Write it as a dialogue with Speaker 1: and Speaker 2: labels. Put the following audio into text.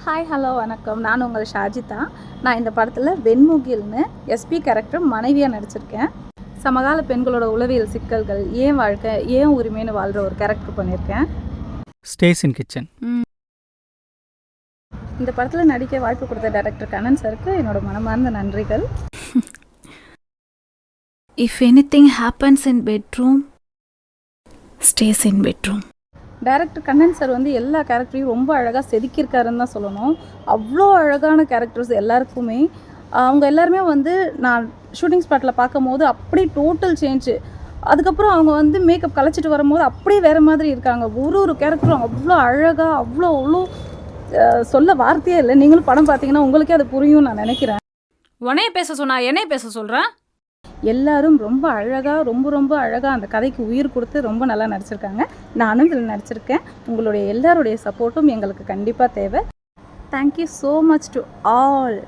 Speaker 1: Hi hello வணக்கம். நான் உங்கள் ஷாஜிதா. நான் இந்த படத்தில் வெண்முகில்னு எஸ்பி கேரக்டர் மனைவியாக நடிச்சிருக்கேன். சமகால பெண்களோட உளவியல் சிக்கல்கள், ஏன் வாழ்க்கை, ஏன் உரிமைன்னு வாழ்கிற ஒரு கேரக்டர் பண்ணியிருக்கேன்.
Speaker 2: ஸ்டேஸ் இன் கிச்சன்.
Speaker 1: இந்த படத்தில் நடிக்க வாய்ப்பு கொடுத்த டைரக்டர் கண்ணன் சாருக்கு என்னோட மனமார்ந்த நன்றிகள்.
Speaker 3: If anything happens in bedroom, stays in bedroom.
Speaker 1: Director Kannan sir எல்லா கேரக்டரையும் ரொம்ப அழகாக செதுக்கியிருக்காருன்னு தான் சொல்லணும். அவ்வளோ அழகான கேரக்டர்ஸ் எல்லாருக்குமே. அவங்க எல்லாருமே நான் ஷூட்டிங் ஸ்பாட்டில் பார்க்கும் போது அப்படியே டோட்டல் சேஞ்சு. அதுக்கப்புறம் அவங்க மேக்கப் கலைச்சிட்டு வரும்போது அப்படியே வேறு மாதிரி இருக்காங்க. ஒரு கேரக்டரும் அவ்வளோ அழகாக, அவ்வளோ சொல்ல வார்த்தையே இல்லை. நீங்களும் படம் பார்த்தீங்கன்னா உங்களுக்கே அது புரியும் நான் நினைக்கிறேன்.
Speaker 3: உன்னைய பேச சொன்னா என்னைய பேச சொல்கிறேன்.
Speaker 1: எல்லாரும் ரொம்ப அழகாக, ரொம்ப அழகாக அந்த கதைக்கு உயிர் கொடுத்து ரொம்ப நல்லா நடிச்சிருக்காங்க. நானும் இதில் நடிச்சிருக்கேன். உங்களுடைய எல்லாருடைய சப்போர்ட்டும் எங்களுக்கு கண்டிப்பாக தேவை. Thank you so much to all.